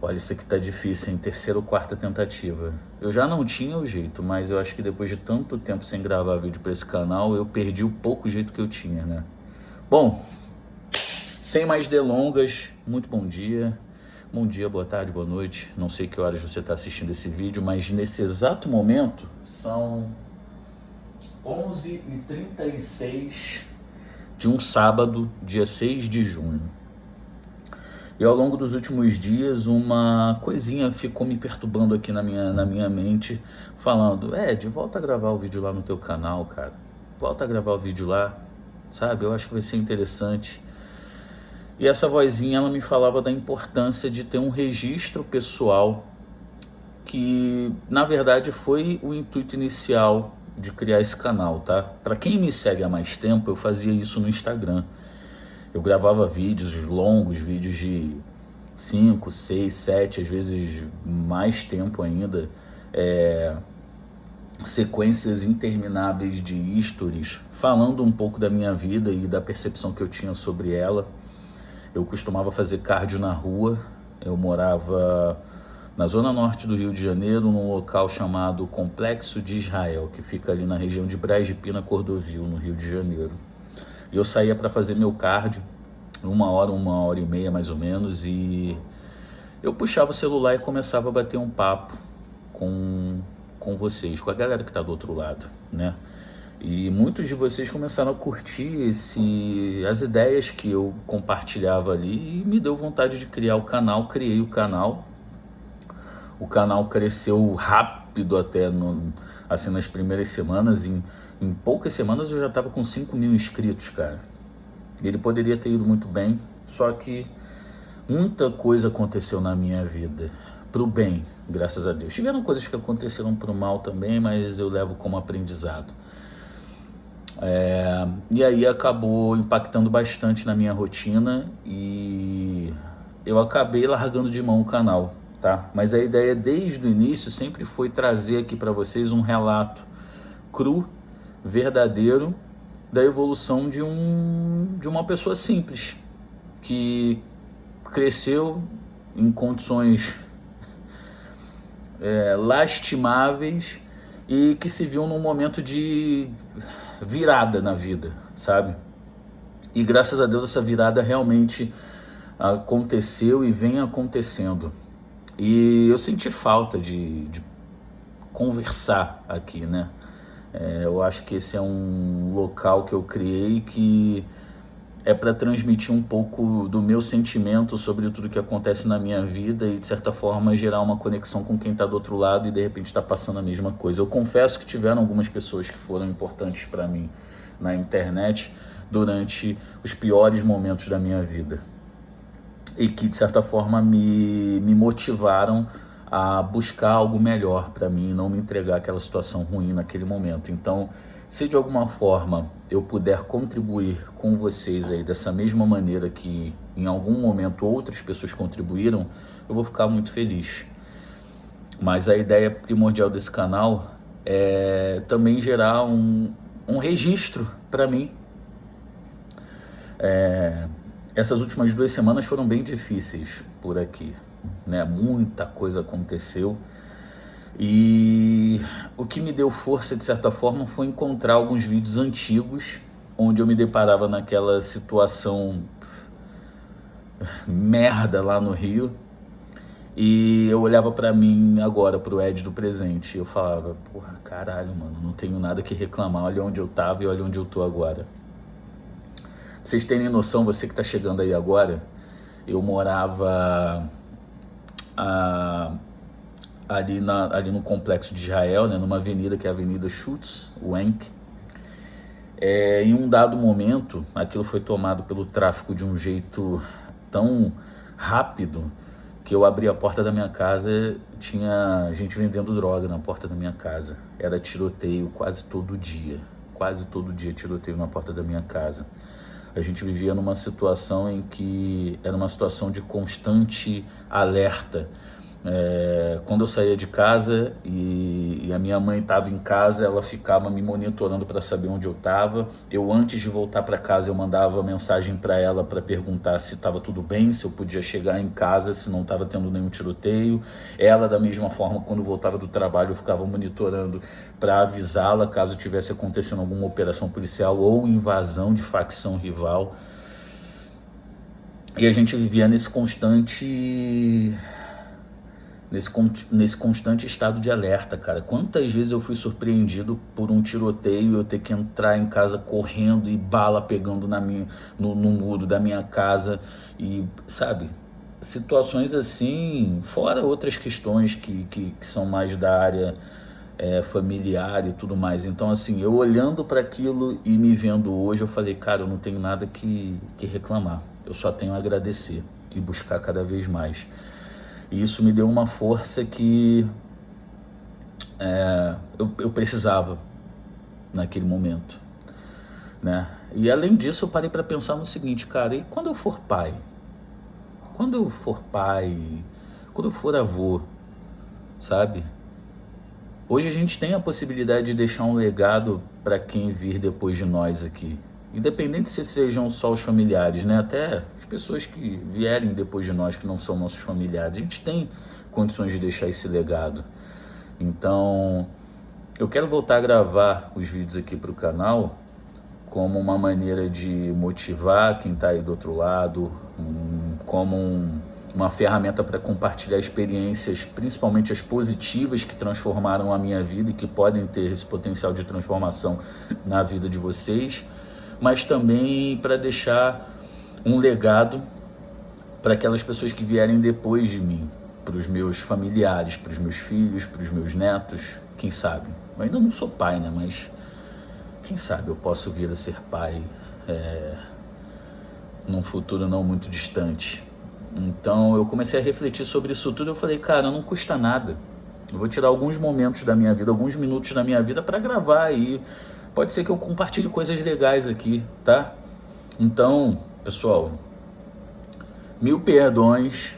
Olha, isso aqui tá difícil, hein? Terceira ou quarta tentativa. Eu já não tinha o jeito, mas eu acho que depois de tanto tempo sem gravar vídeo pra esse canal, eu perdi o pouco jeito que eu tinha, né? Bom, sem mais delongas, muito bom dia. Bom dia, boa tarde, boa noite. Não sei que horas você está assistindo esse vídeo, mas nesse exato momento são 11h36 de um sábado, dia 6 de junho. E ao longo dos últimos dias, uma coisinha ficou me perturbando aqui na minha mente, falando: Ed, volta a gravar o vídeo lá no teu canal, cara. Volta a gravar o vídeo lá, sabe? Eu acho que vai ser interessante. E essa vozinha, ela me falava da importância de ter um registro pessoal, que na verdade foi o intuito inicial de criar esse canal, tá? Para quem me segue há mais tempo, eu fazia isso no Instagram. Eu gravava vídeos longos, vídeos de 5, 6, 7, às vezes mais tempo ainda, sequências intermináveis de stories, falando um pouco da minha vida e da percepção que eu tinha sobre ela. Eu costumava fazer cardio na rua. Eu morava na zona norte do Rio de Janeiro, num local chamado Complexo de Israel, que fica ali na região de Braz de Pina, Cordovil, no Rio de Janeiro. E eu saía para fazer meu cardio, uma hora e meia mais ou menos, e eu puxava o celular e começava a bater um papo com vocês, com a galera que está do outro lado, né? E muitos de vocês começaram a curtir as ideias que eu compartilhava ali, e me deu vontade de criar o canal. Criei o canal. O canal cresceu rápido até assim, nas primeiras semanas. Em poucas semanas eu já estava com 5.000 inscritos, cara. Ele poderia ter ido muito bem, só que muita coisa aconteceu na minha vida pro bem, graças a Deus. Tiveram coisas que aconteceram pro mal também, mas eu levo como aprendizado. E aí acabou impactando bastante na minha rotina e eu acabei largando de mão o canal, tá? Mas a ideia desde o início sempre foi trazer aqui para vocês um relato cru, verdadeiro, da evolução de uma pessoa simples, que cresceu em condições lastimáveis e que se viu num momento de virada na vida, sabe? E graças a Deus essa virada realmente aconteceu e vem acontecendo. E eu senti falta de conversar aqui, né? Eu acho que esse é um local que eu criei que é para transmitir um pouco do meu sentimento sobre tudo que acontece na minha vida e, de certa forma, gerar uma conexão com quem está do outro lado e, de repente, está passando a mesma coisa. Eu confesso que tiveram algumas pessoas que foram importantes para mim na internet durante os piores momentos da minha vida e que, de certa forma, me motivaram a buscar algo melhor para mim e não me entregar àquela situação ruim naquele momento. Então, se de alguma forma eu puder contribuir com vocês aí dessa mesma maneira que em algum momento outras pessoas contribuíram, eu vou ficar muito feliz. Mas a ideia primordial desse canal é também gerar um registro para mim. Essas últimas 2 semanas foram bem difíceis por aqui, né? Muita coisa aconteceu. E o que me deu força, de certa forma, foi encontrar alguns vídeos antigos onde eu me deparava naquela situação merda lá no Rio. E eu olhava pra mim agora, pro Ed do presente, e eu falava: porra, caralho, mano, não tenho nada que reclamar. Olha onde eu tava e olha onde eu tô agora. Pra vocês terem noção, você que tá chegando aí agora, eu morava ali no Complexo de Israel, né, numa avenida que é a Avenida Schutz Wenck. Em um dado momento, aquilo foi tomado pelo tráfico de um jeito tão rápido que eu abri a porta da minha casa, tinha gente vendendo droga na porta da minha casa. Era tiroteio quase todo dia tiroteio na porta da minha casa. A gente vivia numa situação em que era uma situação de constante alerta, Quando eu saía de casa e a minha mãe estava em casa, ela ficava me monitorando para saber onde eu estava. Eu, antes de voltar para casa, eu mandava mensagem para ela para perguntar se estava tudo bem, se eu podia chegar em casa, se não estava tendo nenhum tiroteio. Ela, da mesma forma, quando voltava do trabalho, eu ficava monitorando para avisá-la caso tivesse acontecendo alguma operação policial ou invasão de facção rival. E a gente vivia nesse constante estado de alerta, cara. Quantas vezes eu fui surpreendido por um tiroteio e eu ter que entrar em casa correndo e bala pegando no muro da minha casa e, sabe, situações assim, fora outras questões que são mais da área familiar e tudo mais. Então, assim, eu olhando para aquilo e me vendo hoje, eu falei, cara, eu não tenho nada que reclamar. Eu só tenho a agradecer e buscar cada vez mais. E isso me deu uma força que eu precisava naquele momento, né? E além disso, eu parei para pensar no seguinte, cara, e quando eu for pai? Quando eu for pai, quando eu for avô, sabe? Hoje a gente tem a possibilidade de deixar um legado para quem vir depois de nós aqui. Independente se sejam só os familiares, né? Até as pessoas que vierem depois de nós, que não são nossos familiares. A gente tem condições de deixar esse legado. Então, eu quero voltar a gravar os vídeos aqui para o canal como uma maneira de motivar quem está aí do outro lado, uma ferramenta para compartilhar experiências, principalmente as positivas que transformaram a minha vida e que podem ter esse potencial de transformação na vida de vocês, mas também para deixar um legado para aquelas pessoas que vierem depois de mim, para os meus familiares, para os meus filhos, para os meus netos, quem sabe. Eu ainda não sou pai, né? Mas quem sabe eu posso vir a ser pai num futuro não muito distante. Então eu comecei a refletir sobre isso tudo. Eu falei, cara, não custa nada. Eu vou tirar alguns momentos da minha vida, alguns minutos da minha vida para gravar e pode ser que eu compartilhe coisas legais aqui, tá? Então, pessoal, 1000 perdões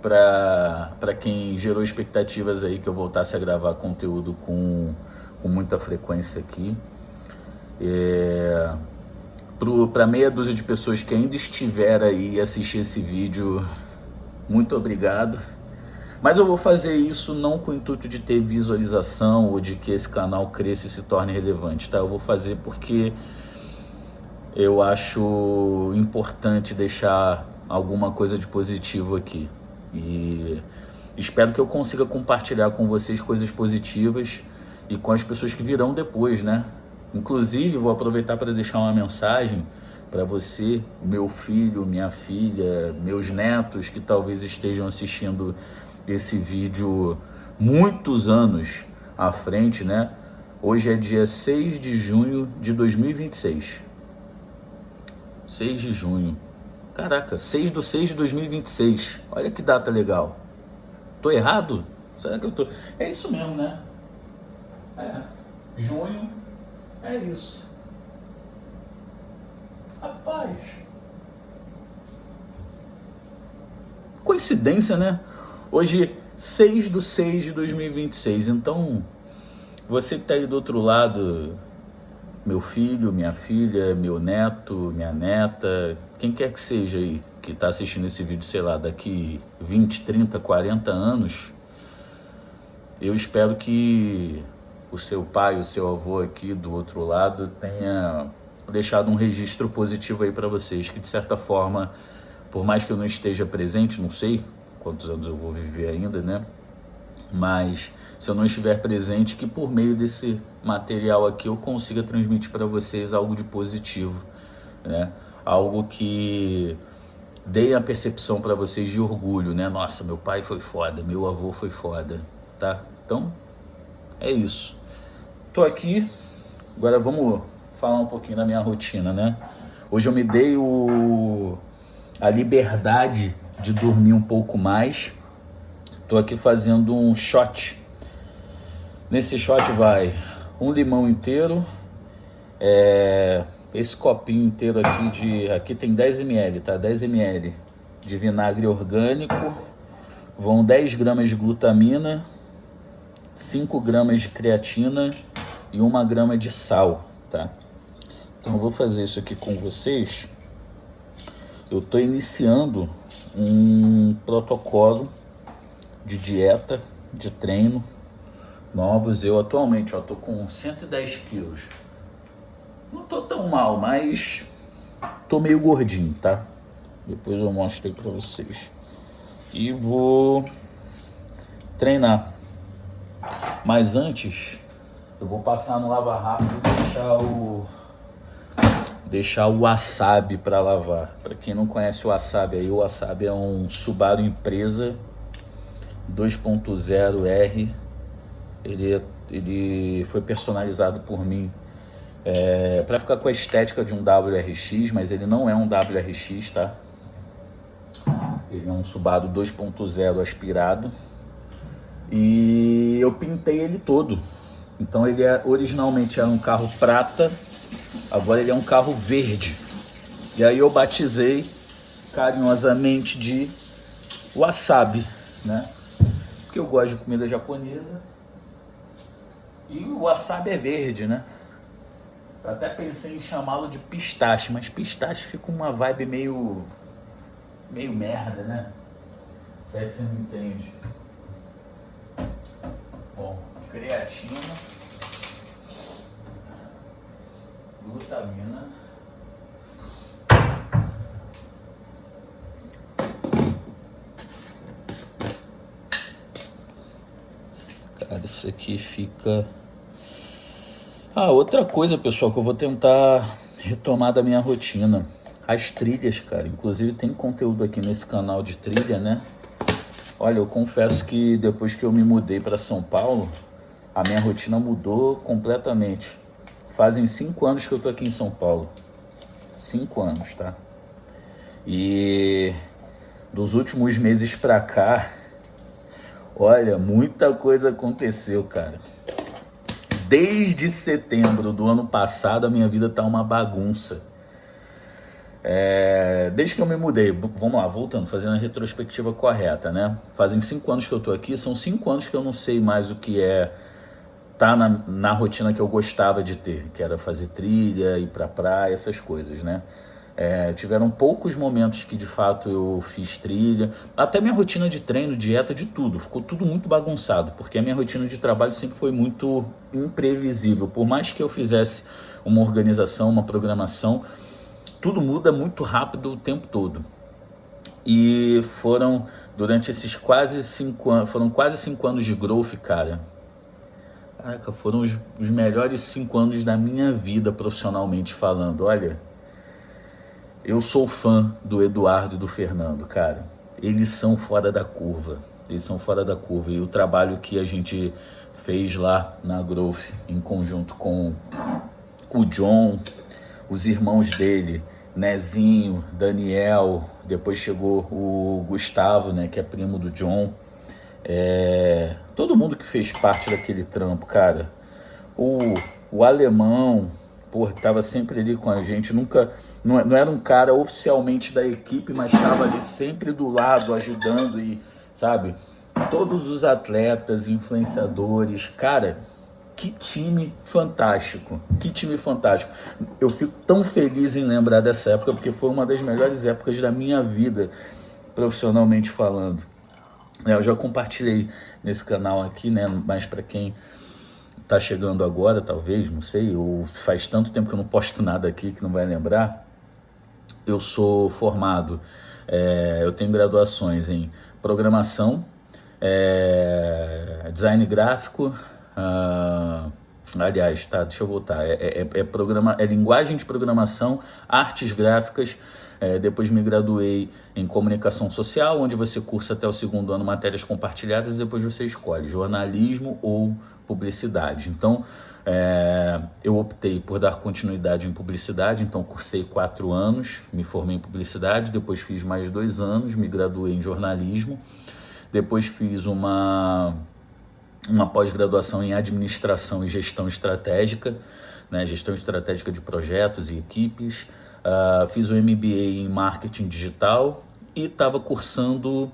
para quem gerou expectativas aí que eu voltasse a gravar conteúdo com muita frequência aqui. Para meia dúzia de pessoas que ainda estiver aí e assistir esse vídeo, muito obrigado. Mas eu vou fazer isso não com o intuito de ter visualização ou de que esse canal cresça e se torne relevante, tá? Eu vou fazer porque eu acho importante deixar alguma coisa de positivo aqui. E espero que eu consiga compartilhar com vocês coisas positivas e com as pessoas que virão depois, né? Inclusive, vou aproveitar para deixar uma mensagem para você, meu filho, minha filha, meus netos que talvez estejam assistindo esse vídeo muitos anos à frente, né? Hoje é dia 6 de junho de 2026. 6 de junho. Caraca, 6/6 de 2026. Olha que data legal. Tô errado? Será que eu tô? É isso mesmo, né? Junho. É isso. Rapaz. Coincidência, né? Hoje, 6/6 de 2026. Então, você que tá aí do outro lado, meu filho, minha filha, meu neto, minha neta, quem quer que seja aí que tá assistindo esse vídeo, sei lá, daqui 20, 30, 40 anos, eu espero que o seu pai, o seu avô aqui do outro lado tenha deixado um registro positivo aí para vocês, que de certa forma, por mais que eu não esteja presente, não sei quantos anos eu vou viver ainda, né? Mas se eu não estiver presente, que por meio desse material aqui eu consiga transmitir para vocês algo de positivo, né? Algo que dê a percepção para vocês de orgulho, né? Nossa, meu pai foi foda, meu avô foi foda, tá? Então, é isso. Tô aqui, agora vamos falar um pouquinho da minha rotina, né? Hoje eu me dei a liberdade de dormir um pouco mais. Tô aqui fazendo um shot. Nesse shot vai um limão inteiro, esse copinho inteiro aqui aqui tem 10 ml, tá? 10 ml de vinagre orgânico, vão 10 gramas de glutamina, 5 gramas de creatina e 1 grama de sal, tá? Então eu vou fazer isso aqui com vocês. Eu estou iniciando um protocolo de dieta, de treino novos. Eu atualmente estou com 110 quilos. Não estou tão mal, mas estou meio gordinho, tá? Depois eu mostro aí para vocês. E vou treinar. Mas antes, eu vou passar no lava rápido e deixar o wasabi para lavar. Para quem não conhece o wasabi aí, o wasabi é um Subaru Impreza 2.0R. Ele foi personalizado por mim para ficar com a estética de um WRX, mas ele não é um WRX, tá? Ele é um Subaru 2.0 aspirado. E eu pintei ele todo. Então ele originalmente era um carro prata, agora ele é um carro verde. E aí eu batizei carinhosamente de wasabi, né? Porque eu gosto de comida japonesa. E o wasabi é verde, né? Eu até pensei em chamá-lo de pistache, mas pistache fica uma vibe meio merda, né? Se é que você não entende. Bom, creatina, glutamina, cara, isso aqui fica... outra coisa, pessoal, que eu vou tentar retomar da minha rotina, as trilhas, cara. Inclusive tem conteúdo aqui nesse canal de trilha, né? Olha, eu confesso que depois que eu me mudei para São Paulo, a minha rotina mudou completamente. Fazem 5 anos que eu tô aqui em São Paulo. 5 anos, tá? E dos últimos meses pra cá, olha, muita coisa aconteceu, cara. Desde setembro do ano passado, a minha vida tá uma bagunça. Desde que eu me mudei, vamos lá, voltando, fazendo a retrospectiva correta, né? Fazem 5 anos que eu tô aqui, são 5 anos que eu não sei mais o que tá na rotina que eu gostava de ter, que era fazer trilha, ir pra praia, essas coisas, né? Tiveram poucos momentos que de fato eu fiz trilha, até minha rotina de treino, dieta, de tudo, ficou tudo muito bagunçado, porque a minha rotina de trabalho sempre foi muito imprevisível. Por mais que eu fizesse uma organização, uma programação, tudo muda muito rápido o tempo todo. E foram, durante esses quase 5 anos, foram quase 5 anos de growth, cara. Caraca, foram os melhores 5 anos da minha vida, profissionalmente falando. Olha, eu sou fã do Eduardo e do Fernando, cara. Eles são fora da curva. Eles são fora da curva. E o trabalho que a gente fez lá na Growth, em conjunto com o John, os irmãos dele, Nezinho, Daniel, depois chegou o Gustavo, né, que é primo do John. Todo mundo que fez parte daquele trampo, cara. O alemão, pô, tava sempre ali com a gente, nunca... Não era um cara oficialmente da equipe, mas estava ali sempre do lado, ajudando e, sabe? Todos os atletas, influenciadores, cara... Que time fantástico, que time fantástico. Eu fico tão feliz em lembrar dessa época, porque foi uma das melhores épocas da minha vida, profissionalmente falando. Eu já compartilhei nesse canal aqui, né? Mas para quem tá chegando agora, talvez, não sei, ou faz tanto tempo que eu não posto nada aqui que não vai lembrar. Eu sou formado, eu tenho graduações em programação, design gráfico, aliás, tá, deixa eu voltar, é linguagem de programação, artes gráficas. Depois me graduei em comunicação social, onde você cursa até o 2º ano matérias compartilhadas, e depois você escolhe jornalismo ou publicidade. Então, eu optei por dar continuidade em publicidade, então cursei 4 anos, me formei em publicidade, depois fiz mais 2 anos, me graduei em jornalismo, depois fiz uma pós-graduação em administração e gestão estratégica, né, gestão estratégica de projetos e equipes. Fiz o MBA em marketing digital e estava cursando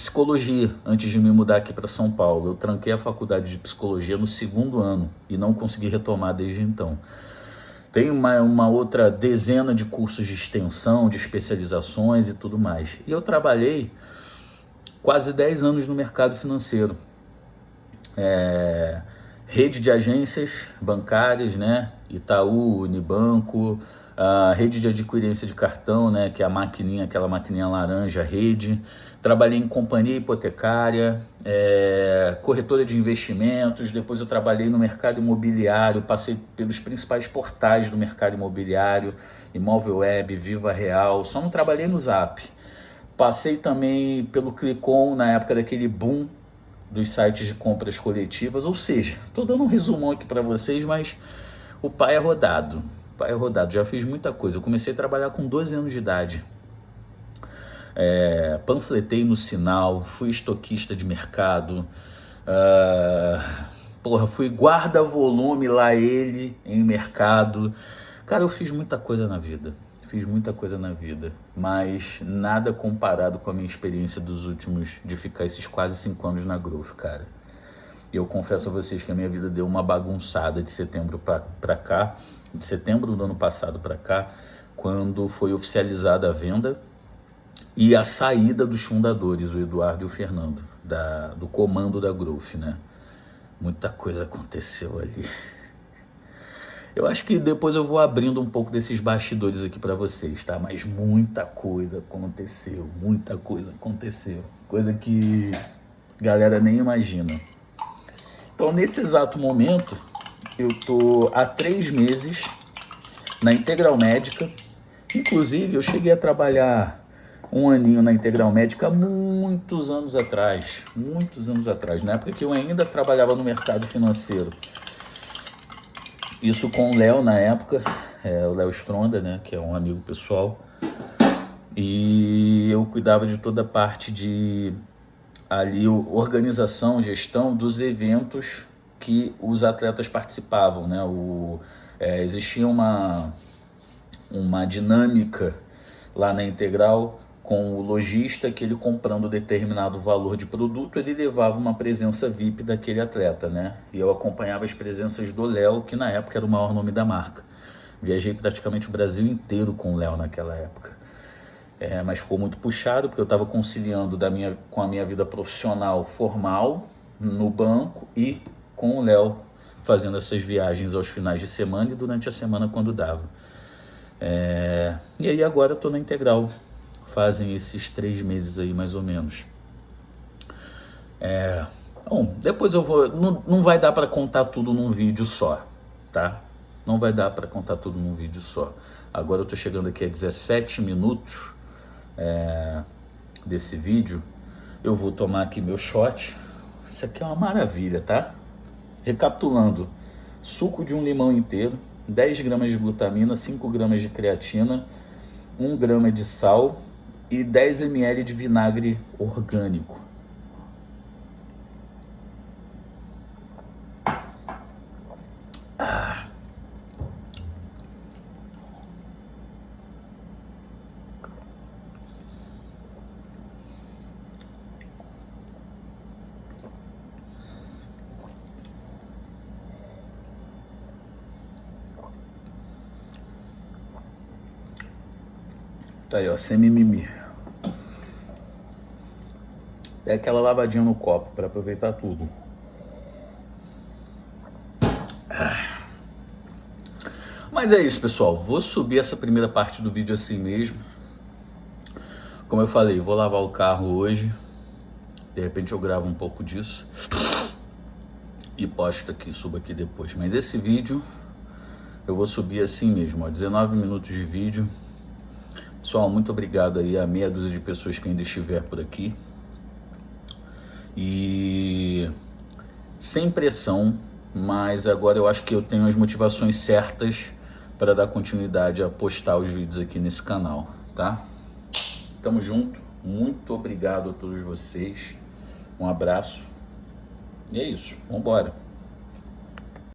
psicologia antes de me mudar aqui para São Paulo. Eu tranquei a faculdade de psicologia no 2º ano e não consegui retomar desde então. Tem uma outra dezena de cursos de extensão, de especializações e tudo mais. E eu trabalhei quase 10 anos no mercado financeiro. Rede de agências bancárias, né? Itaú, Unibanco, a rede de adquirência de cartão, né? Que é a maquininha, aquela maquininha laranja, rede. Trabalhei em companhia hipotecária, corretora de investimentos. Depois eu trabalhei no mercado imobiliário, passei pelos principais portais do mercado imobiliário, Imóvel Web, Viva Real. Só não trabalhei no Zap. Passei também pelo Clicom, na época daquele boom dos sites de compras coletivas. Ou seja, estou dando um resumão aqui para vocês, mas o pai é rodado. O pai é rodado, já fiz muita coisa. Eu comecei a trabalhar com 12 anos de idade. Panfletei no Sinal, fui estoquista de mercado, fui guarda-volume lá em mercado. Cara, eu fiz muita coisa na vida. Mas nada comparado com a minha experiência de ficar esses quase 5 anos na Growth, cara. E eu confesso a vocês que a minha vida deu uma bagunçada de setembro pra cá, de setembro do ano passado pra cá, quando foi oficializada a venda e a saída dos fundadores, o Eduardo e o Fernando, do comando da Growth, né? Muita coisa aconteceu ali. Eu acho que depois eu vou abrindo um pouco desses bastidores aqui para vocês, tá? Mas muita coisa aconteceu, coisa que a galera nem imagina. Então, nesse exato momento, eu tô há 3 meses na Integral Médica. Inclusive, eu cheguei a trabalhar 1 aninho na Integral Médica há muitos anos atrás, na época que eu ainda trabalhava no mercado financeiro. Isso com o Léo na época, o Léo Stronda, né, que é um amigo pessoal. E eu cuidava de toda a parte de ali, organização, gestão dos eventos que os atletas participavam, né? Existia uma dinâmica lá na Integral com o lojista, que ele comprando determinado valor de produto, ele levava uma presença VIP daquele atleta, né? E eu acompanhava as presenças do Léo, que na época era o maior nome da marca. Viajei praticamente o Brasil inteiro com o Léo naquela época. Mas ficou muito puxado, porque eu estava conciliando com a minha vida profissional formal, no banco, e com o Léo, fazendo essas viagens aos finais de semana e durante a semana quando dava. E aí agora eu estou na Integral. Fazem esses 3 meses aí, mais ou menos. Bom, depois eu vou... Não vai dar para contar tudo num vídeo só, tá? Não vai dar para contar tudo num vídeo só. Agora eu tô chegando aqui a 17 minutos desse vídeo. Eu vou tomar aqui meu shot. Isso aqui é uma maravilha, tá? Recapitulando. Suco de um limão inteiro, 10 gramas de glutamina, 5 gramas de creatina, 1 grama de sal e 10 ml de vinagre orgânico. Tá aí, ó, sem mimimi. É aquela lavadinha no copo para aproveitar tudo. Mas é isso, pessoal. Vou subir essa primeira parte do vídeo assim mesmo. Como eu falei, vou lavar o carro hoje. De repente eu gravo um pouco disso e posto aqui, subo aqui depois. Mas esse vídeo eu vou subir assim mesmo, ó, 19 minutos de vídeo. Pessoal, muito obrigado aí a meia dúzia de pessoas que ainda estiver por aqui. E sem pressão, mas agora eu acho que eu tenho as motivações certas para dar continuidade a postar os vídeos aqui nesse canal, tá? Tamo junto, muito obrigado a todos vocês, um abraço e é isso, vambora.